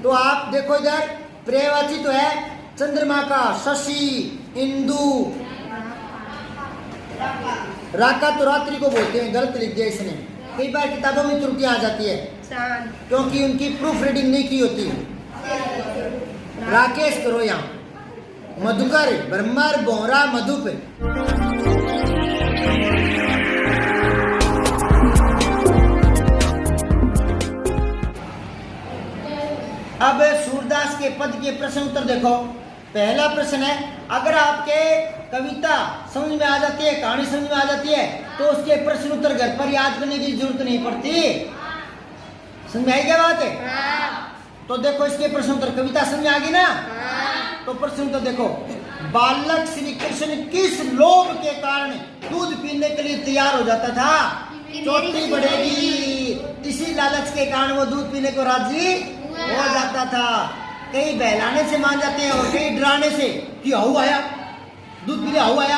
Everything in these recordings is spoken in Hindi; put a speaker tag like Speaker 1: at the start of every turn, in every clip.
Speaker 1: तो आप देखो इधर पर्यायवाची तो है चंद्रमा का, शशि, इंदु, राका तो रात्रि को बोलते हैं, गलत लिख दिया इसने। कई बार किताबों में त्रुटियां आ जाती है क्योंकि उनकी प्रूफ रीडिंग नहीं की होती। राकेश करो यहाँ, मधुकर, ब्रह्मर, बोहरा, मधुप। अब सूरदास के पद के प्रश्न उत्तर देखो। पहला प्रश्न है, अगर आपके कविता समझ में आ जाती है, कहानी समझ में आ जाती है, तो उसके प्रश्न उत्तर घर पर याद करने की जरूरत नहीं पड़ती। समझ में आई क्या बात है? तो देखो इसके प्रश्न उत्तर, कविता समझ में आ गई ना? तो प्रश्न उत्तर देखो, बालक श्री कृष्ण किस लोभ के कारण दूध पीने के लिए तैयार हो जाता था? चोटी बढ़ेगी, इसी लालच के कारण वो दूध पीने को राजी हो जाता था। कई बहलाने से मान जाते हैं और कई डराने से कि आहू आया, दूध पी ले, आहू आया।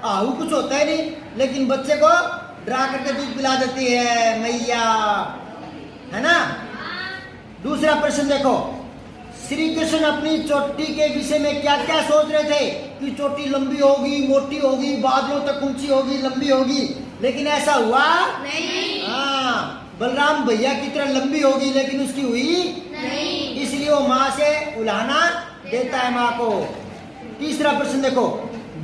Speaker 1: आहू कुछ होता है नहीं, लेकिन बच्चे को डरा करके दूध पिला देती है मैया, है ना? दूसरा प्रश्न देखो, श्री कृष्ण अपनी चोटी के विषय में क्या क्या सोच रहे थे कि चोटी लंबी होगी, मोटी होगी, बादलों तक ऊंची होगी, लंबी होगी, लेकिन ऐसा हुआ नहीं। हाँ, बलराम भैया की तरह लंबी होगी लेकिन उसकी हुई नहीं, इसलिए वो माँ से उलाहना देता है माँ को। तीसरा प्रश्न देखो,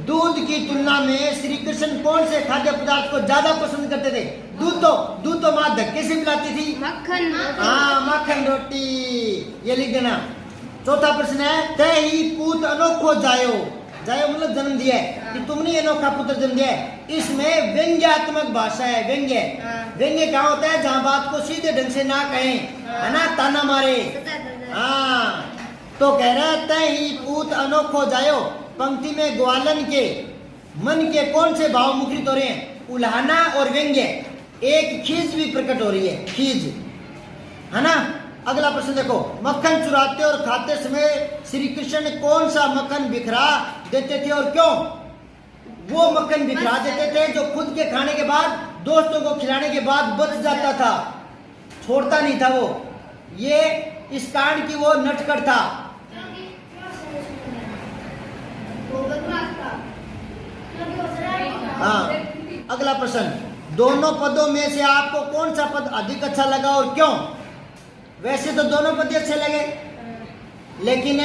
Speaker 1: दूध की तुलना में श्री कृष्ण कौन से खाद्य पदार्थ को ज्यादा पसंद करते थे? दूध तो माँ धक्के से पिलाती थी, मक्खन। हाँ, मक्खन रोटी, ये लिख देना। चौथा प्रश्न है, तय ही पूत अनोखो जायो, जायो मतलब जन्म दिया है, कि तुमने अनोखा पुत्र जन्म दिया है। इसमें व्यंग्यात्मक भाषा है। व्यंग्य क्या होता है? जहाँ बात को सीधे ढंग से ना कहें, है ना, ताना मारे। हाँ, तो कह रहे हैं, तय ही पूत अनोखो जायो, पंक्ति में ग्वालन के मन के कौन से भाव मुखरित हो रहे हैं? उल्हाना और व्यंग्य। एक खीज भी प्रकट हो रही है, खीज, है ना? अगला प्रश्न देखो, मक्खन चुराते और खाते समय श्री कृष्ण कौन सा मक्खन बिखरा देते थे और क्यों? वो मक्खन बिखरा देते थे जो खुद के खाने के बाद, दोस्तों को खिलाने के बाद बच जाता था, छोड़ता नहीं था वो। ये इस कांड की वो नटखट था। हाँ, अगला प्रश्न, दोनों पदों में से आपको कौन सा पद अधिक अच्छा लगा और क्यों? वैसे तो दोनों पद अच्छे लगे, लेकिन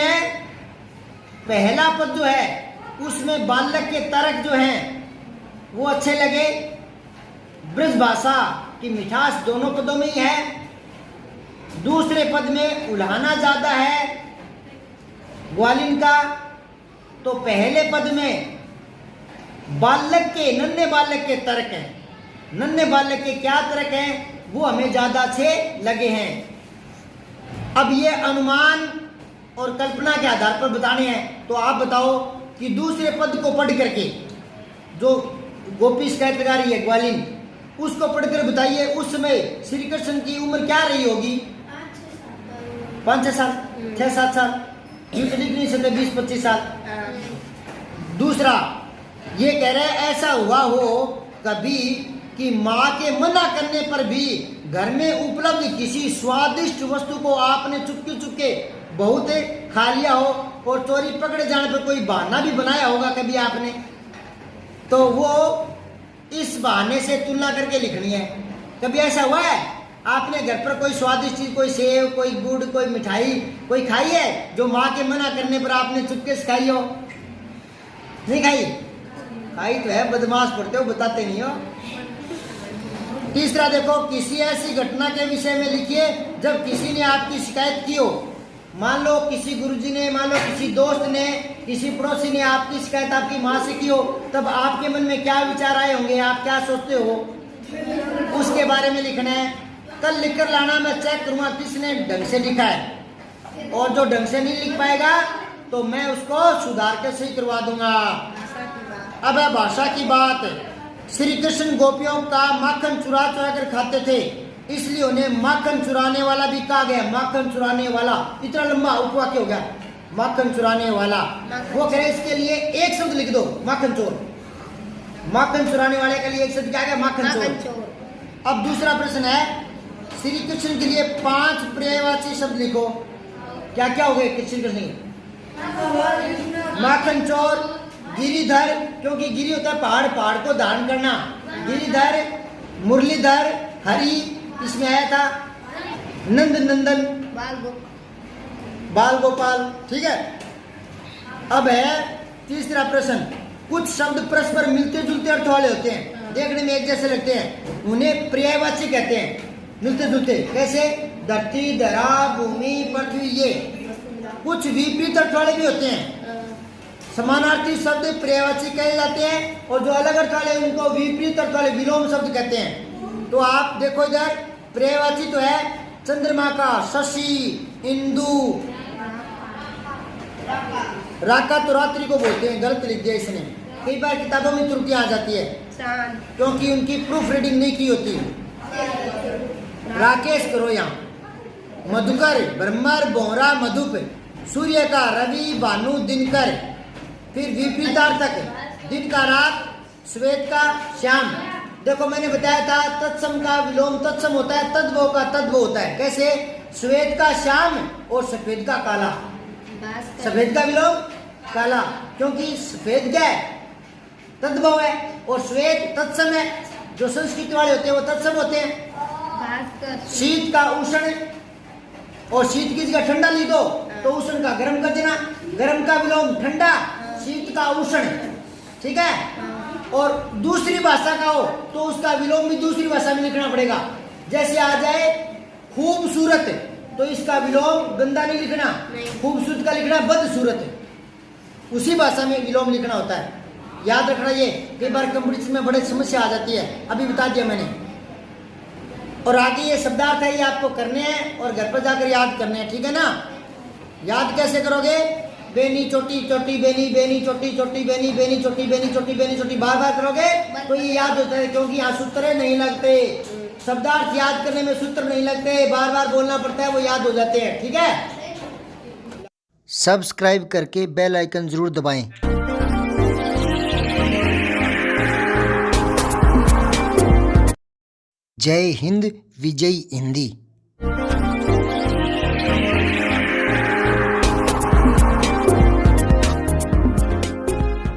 Speaker 1: पहला पद जो है उसमें बालक के तर्क जो हैं वो अच्छे लगे। ब्रज भाषा की मिठास दोनों पदों में ही है। दूसरे पद में उल्हाना ज्यादा है ग्वालिन का, तो पहले पद में बालक के, नन्हे बालक के तर्क हैं। नन्हे बालक के क्या तर्क हैं वो हमें ज्यादा अच्छे लगे हैं। अब ये अनुमान और कल्पना के आधार पर बताने हैं, तो आप बताओ कि दूसरे पद को पढ़ करके, जो गोपी शिकायत लगा रही है ग्वालिन, उसको पढ़कर बताइए उस समय श्री कृष्ण की उम्र क्या रही होगी? 5-6 साल, 6-7 साल, लिख नहीं सकते, 20-25 साल। दूसरा ये कह रहे हैं, ऐसा हुआ हो कभी कि माँ के मना करने पर भी घर में उपलब्ध किसी स्वादिष्ट वस्तु को आपने चुपके बहुत खा लिया हो और चोरी पकड़े जाने पर कोई बहाना भी बनाया होगा कभी आपने, तो वो इस बहाने से तुलना करके लिखनी है। कभी ऐसा हुआ है आपने घर पर कोई स्वादिष्ट चीज, कोई सेव, कोई गुड़, कोई मिठाई कोई खाई है जो माँ के मना करने पर आपने चुपके से खाई हो? नहीं खाई? खाई तो है, बदमाश पढ़ते हो, बताते नहीं हो। तीसरा देखो, किसी ऐसी घटना के विषय में लिखिए जब किसी ने आपकी शिकायत की हो। मान लो किसी गुरुजी ने, मान लो किसी दोस्त ने, किसी पड़ोसी ने आपकी शिकायत आपकी माँ से की हो, तब आपके मन में क्या विचार आए होंगे, आप क्या सोचते हो, उसके बारे में लिखना है। कल लिख कर लाना, मैं चेक करूंगा किसने ढंग से लिखा है, और जो ढंग से नहीं लिख पाएगा तो मैं उसको सुधार कर सही करवा दूंगा। अब है भाषा की बात। श्री कृष्ण गोपियों का माखन चुरा कर खाते थे, इसलिए उन्हें माखन चुराने वाला भी कहा गया। माखन चुराने वाला, इतना लंबा उपवाक्य हो गया, माखन चुराने वाला। वो कह रहे इसके लिए एक शब्द लिख दो, माखन चोर। माखन चुराने वाले के लिए एक शब्द क्या है? माखन चोर। अब दूसरा प्रश्न है, श्री कृष्ण के लिए 5 पर्यायवाची शब्द लिखो। क्या क्या हो गए श्री कृष्ण के? माखन चोर, गिरिधर, क्योंकि गिरी होता है पहाड़, पहाड़ को धारण करना, गिरिधर, मुरलीधर, हरि, इसमें आया था नंद नंदन, बाल गोपाल। ठीक है, अब है तीसरा प्रश्न। कुछ शब्द परस्पर मिलते जुलते अर्थ वाले होते हैं, देखने में एक जैसे लगते हैं, उन्हें पर्यायवाची कहते हैं। मिलते जुलते कैसे? धरती, धरा, भूमि, पृथ्वी। ये कुछ विपरीत अर्थ वाले भी होते हैं। समानार्थी शब्द पर्यायवाची कहे जाते हैं और जो अलग अर्थ वाले उनको विपरीत अर्थ वाले विलोम शब्द कहते हैं। तो आप देखो इधर, पर्यायवाची तो है चंद्रमा का, शशि, इंदु, राका तो रात्रि को बोलते हैं, गलत लिख दिया इसने। कई बार किताबों में त्रुटियां आ जाती है क्योंकि उनकी प्रूफ रीडिंग नहीं की होती। राकेश करो यहाँ। मधुकर, ब्रह्मर, बोहरा, मधुप, सूर्य का, रवि, भानु, दिनकर। फिर विपरीतार्थक, दिन का रात, श्वेत का श्याम। देखो मैंने बताया था तत्सम का विलोम तत्सम होता है, तद्भव का तद्भव होता है। कैसे? श्वेत का श्याम और सफेद का काला। सफेद का विलोम काला, क्योंकि सफेद क्या है? तद्भव है, और श्वेत तत्सम है। जो संस्कृत वाले होते हैं वो तत्सम होते हैं। शीत का उष्ण, और शीत की जगह ठंडा लिख दो तो उष्ण का गर्म कर देना, गर्म का विलोम ठंडा, शीत का उष्ण। ठीक है, और दूसरी भाषा का हो तो उसका विलोम भी दूसरी भाषा में लिखना पड़ेगा। जैसे आ जाए खूबसूरत, तो इसका विलोम गंदा नहीं लिखना, खूबसूरत का लिखना बदसूरत। उसी भाषा में विलोम लिखना होता है, याद रखना। ये कई बार कंपटीशन में बड़े समस्या आ जाती है, अभी बता दिया मैंने। और आगे ये शब्दार्थ है, ये आपको करने हैं और घर पर जाकर याद करने हैं। ठीक है ना? याद कैसे करोगे? बेनी चोटी चोटी बेनी, बेनी चोटी चोटी बेनी, बेनी चोटी बेनी चोटी बेनी चोटी, बार बार करोगे तो ये याद होता है, क्योंकि यहाँ सूत्र नहीं लगते। शब्दार्थ याद करने में सूत्र नहीं लगते, बार बार बोलना पड़ता है, वो याद हो जाते हैं। ठीक है, सब्सक्राइब करके बेल आइकन जरूर दबाएं। जय हिंद, विजय हिंदी।